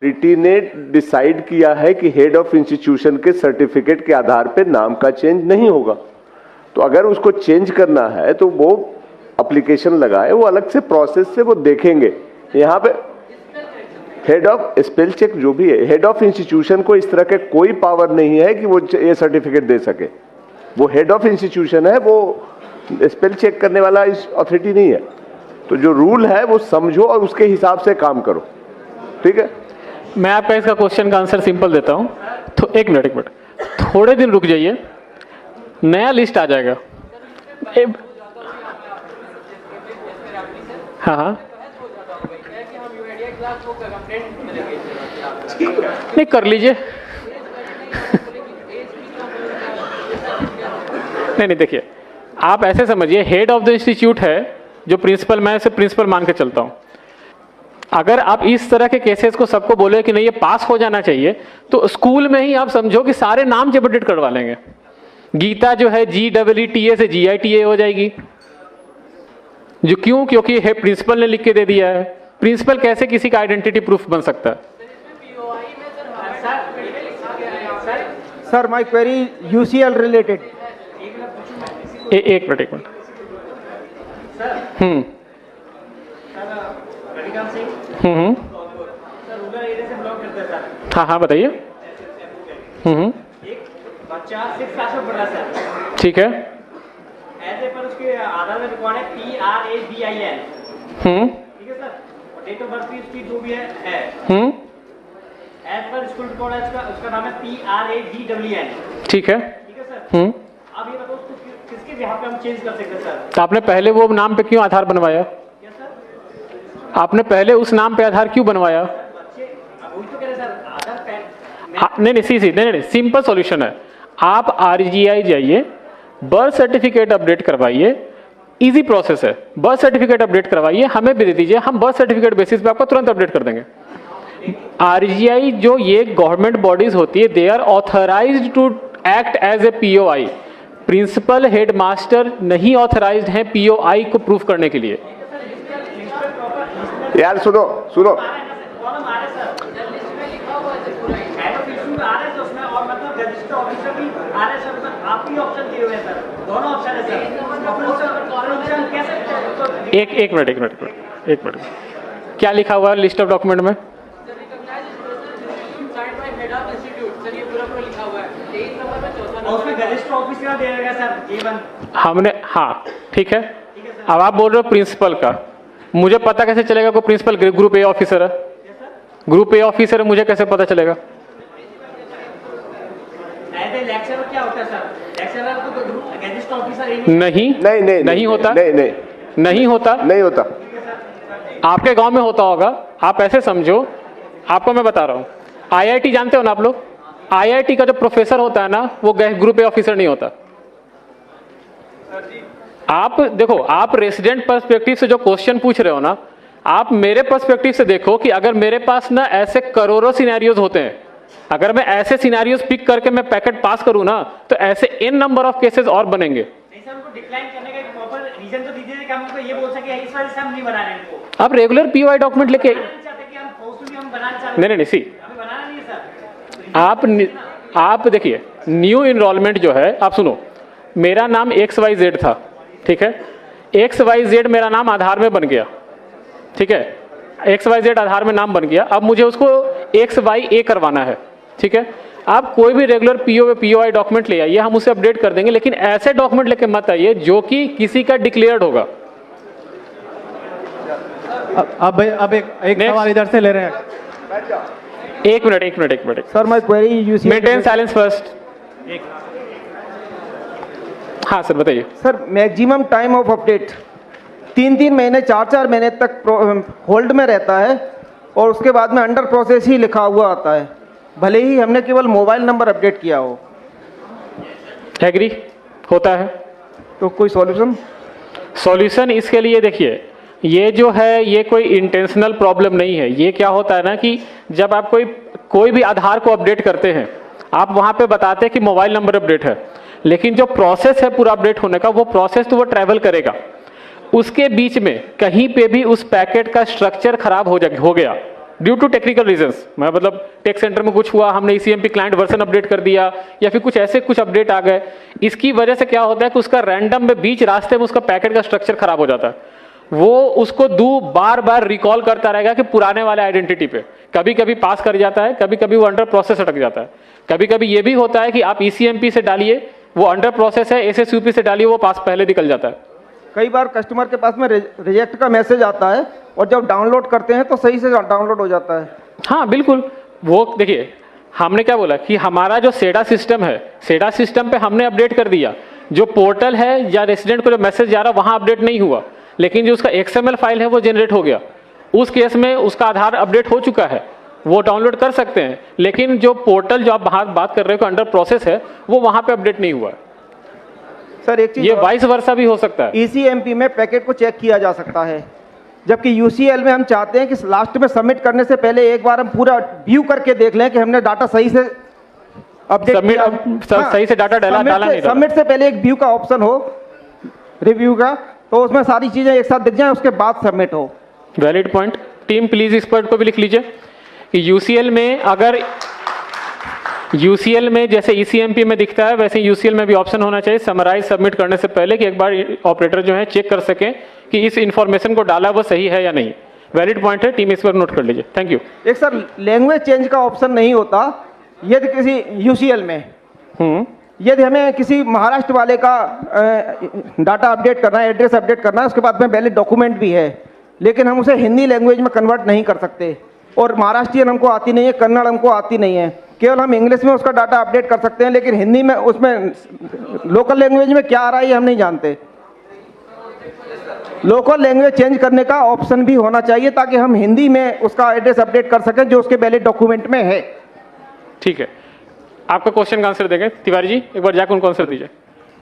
Authority ने decide किया है कि हेड ऑफ इंस्टीट्यूशन के सर्टिफिकेट के आधार पे नाम का चेंज नहीं होगा। तो अगर उसको चेंज करना है तो वो एप्लीकेशन लगाए, वो अलग से प्रोसेस से वो देखेंगे। यहाँ पे हेड ऑफ स्पेल चेक जो भी है, हेड ऑफ इंस्टीट्यूशन को इस तरह के कोई पावर नहीं है कि वो ये सर्टिफिकेट दे सके। वो हेड ऑफ इंस्टीट्यूशन है, वो स्पेल चेक करने वाला इस अथॉरिटी नहीं है। तो जो रूल है वो समझो और उसके हिसाब से काम करो, ठीक है। मैं आपका इसका क्वेश्चन का आंसर सिंपल देता हूँ। तो एक मिनट थोड़े दिन रुक जाइए, नया लिस्ट आ जाएगा। हाँ हाँ नहीं कर लीजिए। नहीं देखिए, आप ऐसे समझिए, हेड ऑफ द इंस्टीट्यूट है जो प्रिंसिपल, मैं इसे प्रिंसिपल मान के चलता हूं। अगर आप इस तरह के केसेस को सबको बोले कि नहीं ये पास हो जाना चाहिए, तो स्कूल में ही आप समझो कि सारे नाम जब अपडेट करवा लेंगे। गीता जो है GEETA से GITA हो जाएगी। जो क्यों? क्योंकि है प्रिंसिपल ने लिख के दे दिया है। प्रिंसिपल कैसे किसी का आइडेंटिटी प्रूफ बन सकता है? Sir my query UCL related. एक मिनट हाँ बताइए। बच्चा 6 क्लास में पढ़ रहा है सर, ठीक है। ऐसे पर उसके आधार में रिकॉर्ड है PRABIN, ठीक है सर। और डेट ऑफ बर्थ उसकी जो भी है एज पर स्कूल रिकॉर्ड है उसका नाम है PRAGWN, ठीक है सर। अब ये बताओ उसको किसके बिहार पे हम चेंज कर सकते हैं सर? तो आपने पहले वो नाम पे क्यों आधार बनवाया? क्या सर? आपने पहले उस नाम पे आधार क्यों बनवाया? बच्चे वही तो कह रहे सर, आधार पैन नहीं, सिंपल सॉल्यूशन है। आप RGI जाइए, बर्थ सर्टिफिकेट अपडेट करवाइए, इजी प्रोसेस है। बर्थ सर्टिफिकेट अपडेट करवाइए, हमें भी दे दीजिए, हम बर्थ सर्टिफिकेट बेसिस पे आपको तुरंत अपडेट कर देंगे। RGI जो ये गवर्नमेंट बॉडीज होती है, they are authorised to act as a POI। Principal head master नहीं ऑथराइज्ड हैं POI को प्रूफ करने के लिए। यार सुनो, एक मिनट क्या लिखा हुआ है लिस्ट ऑफ डॉक्यूमेंट में? हमने, हाँ ठीक है। अब आप बोल रहे हो प्रिंसिपल का, मुझे पता कैसे चलेगा कोई प्रिंसिपल ग्रुप A ऑफिसर है? ग्रुप A ऑफिसर है, मुझे कैसे पता चलेगा? क्या होता है सर? लेक्चरर तो गेजिस्ट ऑफिसर नहीं होता। नहीं होता। आपके गांव में होता होगा, आप ऐसे समझो, आपको मैं बता रहा हूँ। IIT जानते हो ना आप लोग? IIT का जो प्रोफेसर होता है ना, वो ग्रुप A ऑफिसर नहीं होता। आप देखो, आप रेसिडेंट पर्सपेक्टिव से जो क्वेश्चन पूछ रहे हो ना, आप मेरे पर्सपेक्टिव से देखो कि अगर मेरे पास ना ऐसे करोड़ों सिनेरियोज होते हैं, अगर मैं ऐसे सिनेरियोज पिक करके मैं पैकेट पास करूं ना, तो ऐसे n नंबर ऑफ केसेस और बनेंगे। नहीं सर, उनको डिक्लाइन करने का एक प्रॉपर रीजन तो दीजिए कि हम उनको ये बोल सके इस वजह से हम नहीं बना रहे इनको। आप रेगुलर POI डॉक्यूमेंट लेके नहीं सी आप देखिए, न्यू इनरोलमेंट जो है, आप सुनो, मेरा नाम XYZ था, ठीक है। XYZ मेरा नाम आधार में बन गया, ठीक है। XYZ आधार में नाम बन गया, अब मुझे उसको XYA करवाना है, ठीक है। आप कोई भी रेगुलर POI डॉक्यूमेंट ले आइए, हम उसे अपडेट कर देंगे, लेकिन ऐसे डॉक्यूमेंट लेके मत आइए जो कि किसी का डिक्लेयर्ड होगा। अब एक सवाल इधर से ले रहे हैं। एक minute sir my query UCL। Maintain silence first. हाँ सर बताइए। Sir maximum time of update 3 महीने 4 महीने तक होल्ड में रहता है, और उसके बाद में अंडर प्रोसेस ही लिखा हुआ आता है, भले ही हमने केवल मोबाइल नंबर अपडेट किया हो। एग्री होता है। तो कोई सॉल्यूशन इसके लिए देखिए, ये जो है ये कोई इंटेंशनल प्रॉब्लम नहीं है। ये क्या होता है ना कि जब आप कोई भी आधार को अपडेट करते हैं, आप वहां पे बताते हैं कि मोबाइल नंबर अपडेट है, लेकिन जो प्रोसेस है पूरा अपडेट होने का, वो प्रोसेस तो वो ट्रैवल करेगा। उसके बीच में कहीं पे भी उस पैकेट का स्ट्रक्चर खराब हो गया, ड्यू टू टेक्निकल रीजंस, मैं मतलब टेक सेंटर में कुछ हुआ, हमने ECMP क्लाइंट वर्जन अपडेट कर दिया या फिर कुछ ऐसे कुछ अपडेट आ गए, इसकी वजह से क्या होता है कि उसका रैंडम में बीच रास्ते में उसका पैकेट का स्ट्रक्चर खराब हो जाता है, वो उसको बार बार रिकॉल करता रहेगा कि पुराने वाले आइडेंटिटी पे, कभी कभी पास कर जाता है, कभी कभी वो अंडर प्रोसेस अटक जाता है, कभी कभी ये भी होता है कि आप ECMP से डालिए वो अंडर प्रोसेस है, SSUP से डालिए वो पास पहले निकल जाता है। कई बार कस्टमर के पास में रिजेक्ट का मैसेज आता है और जब डाउनलोड करते हैं तो सही से डाउनलोड हो जाता है। हाँ बिल्कुल, वो देखिए हमने क्या बोला कि हमारा जो सेडा सिस्टम है, सेडा सिस्टम पे हमने अपडेट कर दिया, जो पोर्टल है या रेसिडेंट को जो मैसेज जा रहा वहां अपडेट नहीं हुआ, लेकिन जो उसका XML फाइल है वो जनरेट हो गया, उस केस में उसका आधार अपडेट हो चुका है, वो डाउनलोड कर सकते हैं, लेकिन जो पोर्टल जो आप बात कर रहे हो अंडर प्रोसेस है वो वहां पे अपडेट नहीं हुआ है। सर एक चीज ये वाइस वर्सा भी हो सकता है। ECMP में पैकेट को चेक किया जा सकता है, जबकि UCL में हम चाहते हैं कि लास्ट में सबमिट करने से पहले एक बार हम पूरा व्यू करके देख लें कि हमने डाटा सही से अपडेट सही से डाटा डाला नहीं, सबमिट से पहले एक व्यू का ऑप्शन हो रिव्यू का, तो उसमें सारी चीजें एक साथ दिख जाए, उसके बाद सबमिट हो। Valid point. टीम प्लीज इस पॉइंट को भी लिख लीजिए कि UCL में अगर UCL में जैसे ECMP में दिखता है वैसे UCL में भी ऑप्शन होना चाहिए समराइज सबमिट करने से पहले कि एक बार ऑपरेटर जो है चेक कर सकें कि इस इंफॉर्मेशन को डाला वो सही है या नहीं। वैलिड पॉइंट है, टीम इस पर नोट कर लीजिए। Thank you. एक सर लैंग्वेज चेंज का ऑप्शन नहीं होता यदि किसी UCL में यदि हमें किसी महाराष्ट्र वाले का डाटा अपडेट करना है, एड्रेस अपडेट करना है, उसके बाद में वैलिड डॉक्यूमेंट भी है, लेकिन हम उसे हिंदी लैंग्वेज में कन्वर्ट नहीं कर सकते, और महाराष्ट्रियन हमको आती नहीं है, कन्नड़ हमको आती नहीं है, केवल हम इंग्लिश में उसका डाटा अपडेट कर सकते हैं, लेकिन हिंदी में उसमें लोकल लैंग्वेज में क्या आ रहा है ये हम नहीं जानते। लोकल लैंग्वेज चेंज करने का ऑप्शन भी होना चाहिए ताकि हम हिंदी में उसका एड्रेस अपडेट कर सकें जो उसके वैलिड डॉक्यूमेंट में है। ठीक है, आपका क्वेश्चन का आंसर देंगे तिवारी जी, एक बार जाकर उनको आंसर दीजिए।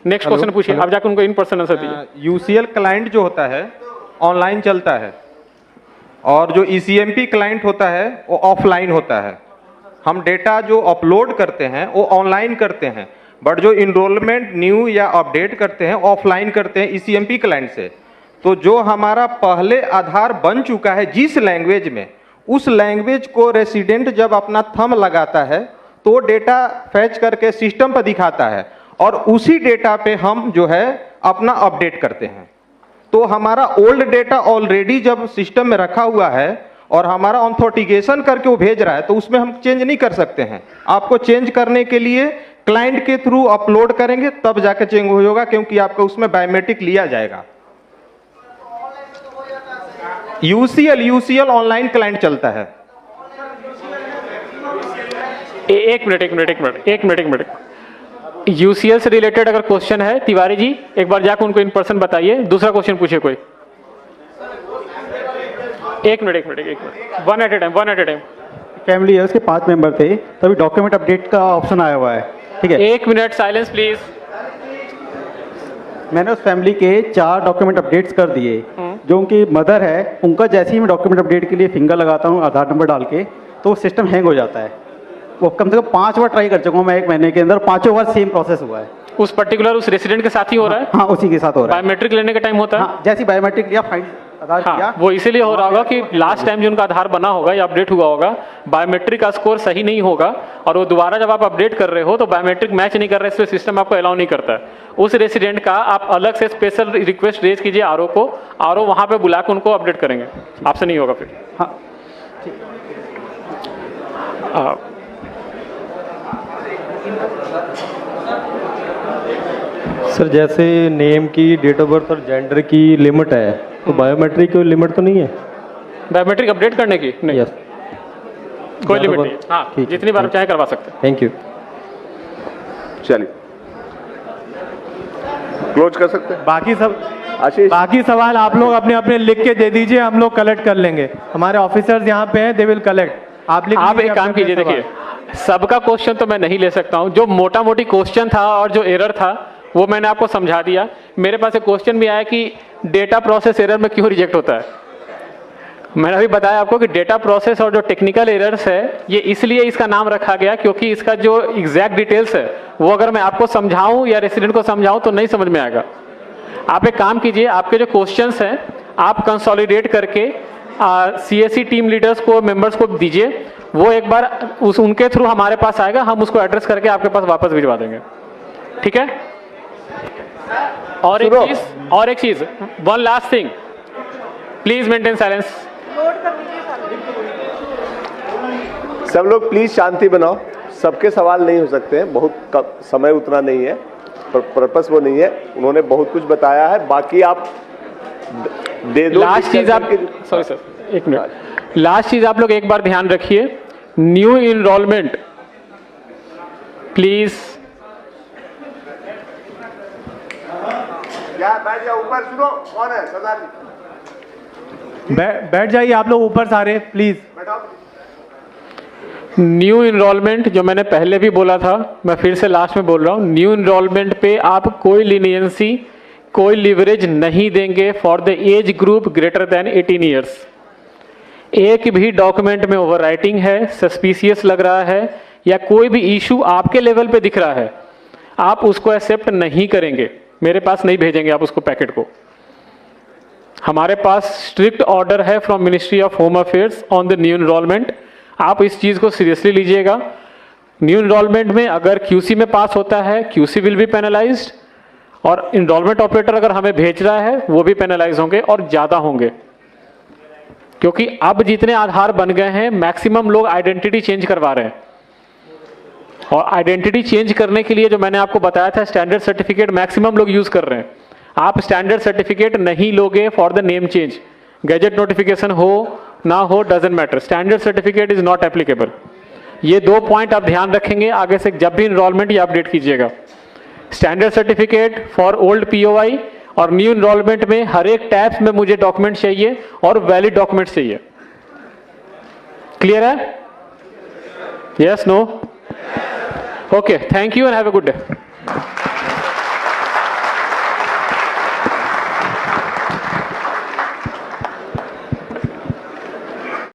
नेक्स्ट क्वेश्चन पूछिए, आप जाकर उनको इन पर्सन आंसर दीजिए। UCL क्लाइंट जो होता है ऑनलाइन चलता है और जो ECMP क्लाइंट होता है वो ऑफलाइन होता है। हम डेटा जो अपलोड करते हैं वो ऑनलाइन करते हैं, बट जो इनरोलमेंट न्यू या अपडेट करते हैं ऑफलाइन करते हैं ECMP क्लाइंट से। तो जो हमारा पहले आधार बन चुका है जिस लैंग्वेज में, उस लैंग्वेज को रेसिडेंट जब अपना थंब लगाता है तो डेटा फैच करके सिस्टम पर दिखाता है और उसी डेटा पे हम जो है अपना अपडेट करते हैं। तो हमारा ओल्ड डेटा ऑलरेडी जब सिस्टम में रखा हुआ है और हमारा ऑथेंटिकेशन करके वो भेज रहा है तो उसमें हम चेंज नहीं कर सकते हैं। आपको चेंज करने के लिए क्लाइंट के थ्रू अपलोड करेंगे तब जाके चेंज होगा, क्योंकि आपका उसमें बायोमेट्रिक लिया जाएगा। UCL ऑनलाइन क्लाइंट चलता है। एक मिनट। UCL से रिलेटेड अगर क्वेश्चन है तिवारी जी एक बार जाकर उनको इन पर्सन बताइए, दूसरा क्वेश्चन पूछिए कोई। एक minute, one at a time. Family है, उसके 5 मेंबर थे, तभी डॉक्यूमेंट अपडेट का ऑप्शन आया हुआ है। ठीक है, 1 मिनट साइलेंस प्लीज। मैंने उस फैमिली के 4 डॉक्यूमेंट अपडेट्स कर दिए। जो उनकी मदर है उनका जैसे ही मैं डॉक्यूमेंट अपडेट के लिए फिंगर लगाता हूँ आधार नंबर डाल के, तो सिस्टम हैंग हो जाता है। वो कम से कम 5 बार ट्राई कर चुका हूँ मैं 1 महीने के अंदर, 5 बार सेम प्रोसेस हुआ है। उस पर्टिकुलर उस रेसिडेंट के साथ ही हो रहा है? हाँ, उसी के साथ हो रहा है। बायोमेट्रिक लेने का टाइम होता है? हाँ, जैसे बायोमेट्रिक लिया, फाइल आधार किया। हाँ, वो इसीलिए हो रहा होगा कि लास्ट टाइम जो उनका आधार बना होगा या अपडेट हुआ होगा, बायोमेट्रिक का स्कोर सही नहीं होगा और वो दोबारा जब आप अपडेट कर रहे हो तो बायोमेट्रिक मैच नहीं कर रहे, इसलिए सिस्टम आपको अलाउ नहीं करता है। उस रेसिडेंट का आप अलग से स्पेशल रिक्वेस्ट रेज कीजिए आरओ को, आरओ वहां पे बुला के उनको अपडेट करेंगे, आपसे नहीं होगा फिर। हाँ, सर जैसे नेम की, डेट ऑफ बर्थ और जेंडर की लिमिट है, तो बायोमेट्रिक की लिमिट तो नहीं है? बायोमेट्रिक अपडेट करने की नहीं, यस, कोई लिमिट नहीं। हाँ, जितनी बार चाहे करवा सकते हैं। Thank you. चलिए क्लोज कर सकते हैं। बाकी सवाल आप लोग अपने अपने लिख के दे दीजिए, हम लोग कलेक्ट कर लेंगे। हमारे ऑफिसर्स यहाँ पे हैं, दे विल कलेक्ट। आप एक काम कीजिए, देखिए सबका क्वेश्चन तो मैं नहीं ले सकता हूँ, जो मोटा मोटी क्वेश्चन था और जो एरर था वो मैंने आपको समझा दिया। मेरे पास एक क्वेश्चन भी आया कि डेटा प्रोसेस एरर में क्यों रिजेक्ट होता है। मैंने अभी बताया आपको कि डेटा प्रोसेस और जो टेक्निकल एरर्स है ये इसलिए इसका नाम रखा गया क्योंकि इसका जो एग्जैक्ट डिटेल्स है वो अगर मैं आपको समझाऊं या रेसिडेंट को समझाऊं तो नहीं समझ में आएगा। आप एक काम कीजिए, आपके जो क्वेश्चंस हैं आप कंसोलिडेट करके CSC टीम लीडर्स को, मेंबर्स को दीजिए, वो एक बार उनके थ्रू हमारे पास आएगा, हम उसको एड्रेस करके आपके पास वापस भिजवा देंगे, ठीक है। और एक चीज, one last thing, please maintain silence. सब लोग प्लीज शांति बनाओ, सबके सवाल नहीं हो सकते हैं, बहुत समय उतना नहीं है, पर्पस वो नहीं है, उन्होंने बहुत कुछ बताया है, बाकी आप दे दो। लास्ट चीज आप, सॉरी सर, एक मिनट, लास्ट चीज आप लोग एक बार ध्यान रखिए, न्यू इनरोलमेंट प्लीज। बैठ जाओ ऊपर, सुनो कौन है सरदार जी, बैठ जाइए आप लोग ऊपर सारे प्लीज। न्यू इनरोलमेंट जो मैंने पहले भी बोला था, मैं फिर से लास्ट में बोल रहा हूँ, न्यू इनरोलमेंट पे आप कोई लीनियंसी, कोई लिवरेज नहीं देंगे for the age group greater than 18 years. एक भी डॉक्यूमेंट में ओवरराइटिंग है, सस्पिशियस लग रहा है, या कोई भी इशू आपके लेवल पे दिख रहा है, आप उसको एक्सेप्ट नहीं करेंगे, मेरे पास नहीं भेजेंगे आप उसको पैकेट को। हमारे पास स्ट्रिक्ट ऑर्डर है from ministry of home affairs on the new enrolment, आप इस चीज को सीरियसली लीजिएगा। न्यू इनरोलमेंट में अगर QC में पास होता है, QC विल बी पेनलाइज्ड, और इनरोलमेंट ऑपरेटर अगर हमें भेज रहा है वो भी पेनलाइज होंगे और ज्यादा होंगे, क्योंकि अब जितने आधार बन गए हैं मैक्सिमम लोग आइडेंटिटी चेंज करवा रहे हैं, और आइडेंटिटी चेंज करने के लिए जो मैंने आपको बताया था स्टैंडर्ड सर्टिफिकेट मैक्सिमम लोग यूज कर रहे हैं। आप स्टैंडर्ड सर्टिफिकेट नहीं लोगे for the name change, gadget notification हो ना हो doesn't matter, standard certificate is not applicable. ये 2 पॉइंट आप ध्यान रखेंगे आगे से जब भी इनरोलमेंट या अपडेट कीजिएगा। Standard certificate for old POI और न्यू इनरोलमेंट में हर एक टैब्स में मुझे डॉक्यूमेंट चाहिए और वैलिड डॉक्यूमेंट चाहिए। क्लियर है? Yes, no? Okay, thank you and have a good day.